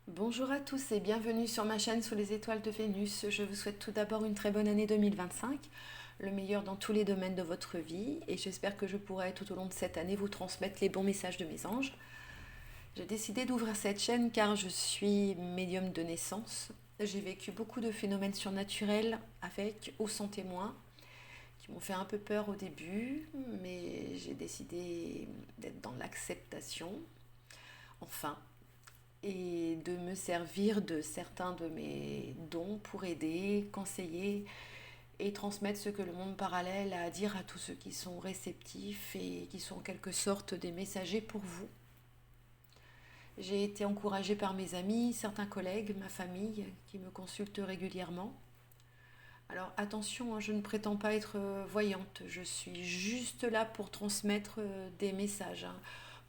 Bonjour à tous et bienvenue sur ma chaîne Sous les étoiles de Vénus. Je vous souhaite tout d'abord une très bonne année 2025, le meilleur dans tous les domaines de votre vie et j'espère que je pourrai tout au long de cette année vous transmettre les bons messages de mes anges. J'ai décidé d'ouvrir cette chaîne car je suis médium de naissance. J'ai vécu beaucoup de phénomènes surnaturels avec ou sans témoin qui m'ont fait un peu peur au début, mais j'ai décidé d'être dans l'acceptation, enfin, et de me servir de certains de mes dons pour aider, conseiller et transmettre ce que le monde parallèle a à dire à tous ceux qui sont réceptifs et qui sont en quelque sorte des messagers pour vous. J'ai été encouragée par mes amis, certains collègues, ma famille qui me consultent régulièrement. Alors attention, je ne prétends pas être voyante, je suis juste là pour transmettre des messages,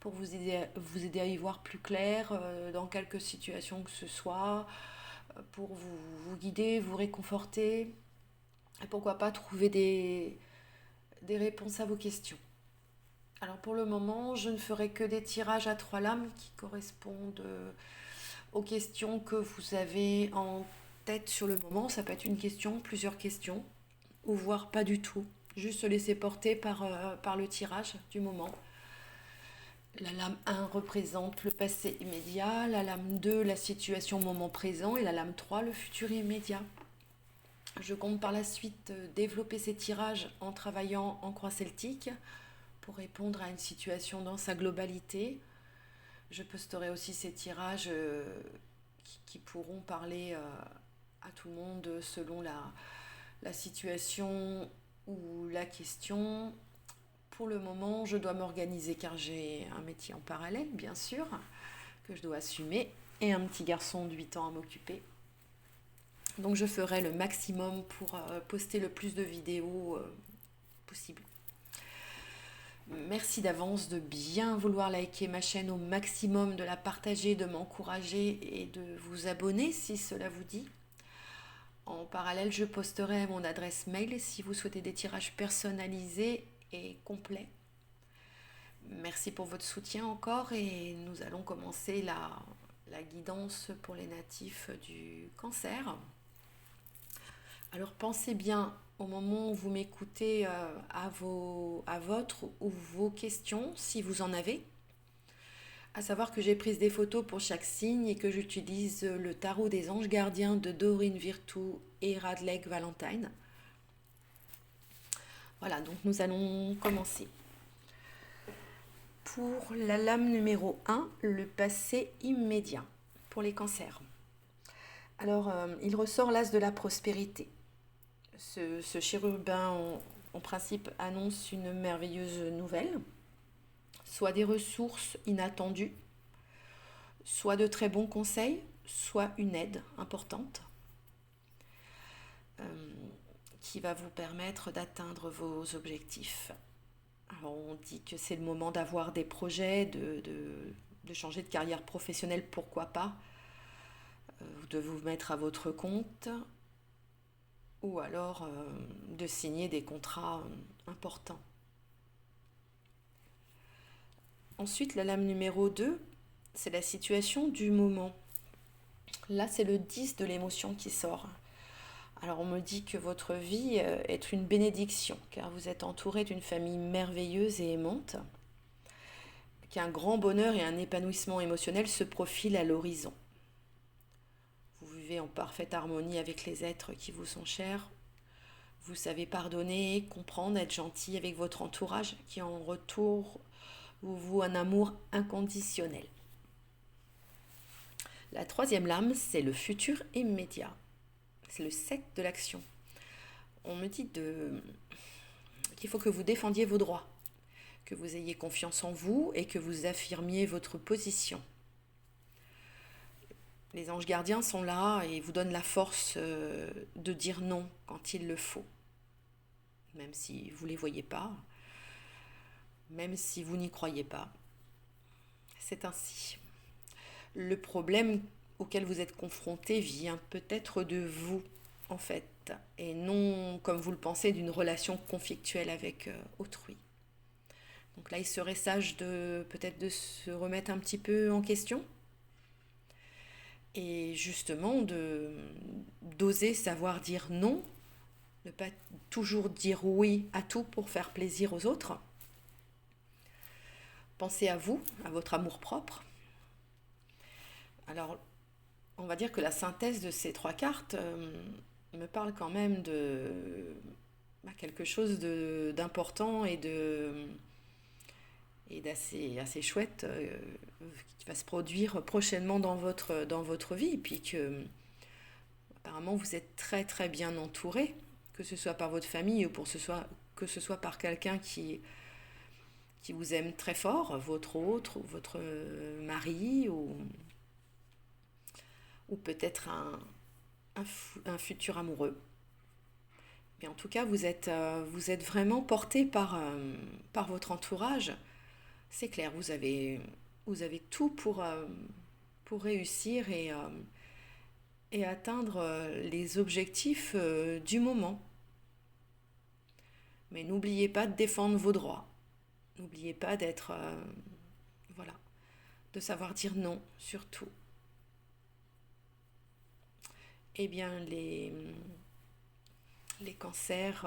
pour vous aider à y voir plus clair dans quelques situations que ce soit, pour vous guider, vous réconforter, et pourquoi pas trouver des réponses à vos questions. Alors pour le moment, je ne ferai que des tirages à trois lames qui correspondent aux questions que vous avez en tête sur le moment. Ça peut être une question, plusieurs questions, ou voire pas du tout. Juste se laisser porter par le tirage du moment. La lame 1 représente le passé immédiat, la lame 2 la situation moment présent et la lame 3 le futur immédiat. Je compte par la suite développer ces tirages en travaillant en croix celtique pour répondre à une situation dans sa globalité. Je posterai aussi ces tirages qui pourront parler à tout le monde selon la situation ou la question. Pour le moment, je dois m'organiser car j'ai un métier en parallèle, bien sûr, que je dois assumer, et un petit garçon de 8 ans à m'occuper. Donc je ferai le maximum pour poster le plus de vidéos possible. Merci d'avance de bien vouloir liker ma chaîne au maximum, de la partager, de m'encourager et de vous abonner si cela vous dit. En parallèle, je posterai mon adresse mail si vous souhaitez des tirages personnalisés et complets. Merci pour votre soutien encore et nous allons commencer la guidance pour les natifs du cancer. Alors pensez bien au moment où vous m'écoutez à votre ou vos questions, si vous en avez. À savoir que j'ai pris des photos pour chaque signe et que j'utilise le tarot des anges gardiens de Doreen Virtue et Radlek Valentine. Voilà, donc nous allons commencer. Pour la lame numéro 1, le passé immédiat pour les cancers. Alors, il ressort l'as de la prospérité. Ce chérubin, en principe, annonce une merveilleuse nouvelle, soit des ressources inattendues, soit de très bons conseils, soit une aide importante euh, qui va vous permettre d'atteindre vos objectifs. Alors, on dit que c'est le moment d'avoir des projets, de changer de carrière professionnelle, pourquoi pas, de vous mettre à votre compte, ou alors de signer des contrats importants. Ensuite, la lame numéro 2, c'est la situation du moment. Là, c'est le 10 de l'émotion qui sort. Alors, on me dit que votre vie est une bénédiction, car vous êtes entouré d'une famille merveilleuse et aimante, qu'un grand bonheur et un épanouissement émotionnel se profilent à l'horizon. Vous vivez en parfaite harmonie avec les êtres qui vous sont chers. Vous savez pardonner, comprendre, être gentil avec votre entourage qui en retour vous voue un amour inconditionnel. La troisième lame, c'est le futur immédiat. C'est le 7 de l'action. On me dit qu'il faut que vous défendiez vos droits, que vous ayez confiance en vous et que vous affirmiez votre position. Les anges gardiens sont là et vous donnent la force de dire non quand il le faut. Même si vous ne les voyez pas, même si vous n'y croyez pas. C'est ainsi. Le problème auquel vous êtes confronté vient peut-être de vous, en fait, et non, comme vous le pensez, d'une relation conflictuelle avec autrui. Donc là, il serait sage de peut-être de se remettre un petit peu en question et justement d'oser savoir dire non, ne pas toujours dire oui à tout pour faire plaisir aux autres. Pensez à vous, à votre amour-propre. Alors, on va dire que la synthèse de ces trois cartes me parle quand même de quelque chose d'important et d'assez assez chouette qui va se produire prochainement dans votre vie. Et puis que, apparemment, vous êtes très très bien entouré, que ce soit par votre famille ou que ce soit par quelqu'un qui vous aime très fort, votre autre, ou votre mari, ou peut-être un futur amoureux. Mais en tout cas, vous êtes vraiment porté par votre entourage. C'est clair, vous avez tout pour réussir et atteindre les objectifs du moment. Mais n'oubliez pas de défendre vos droits. N'oubliez pas d'être, voilà, de savoir dire non, surtout. Eh bien, les cancers,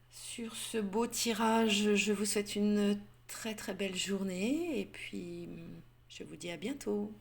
sur ce beau tirage, je vous souhaite une très très belle journée et puis je vous dis à bientôt.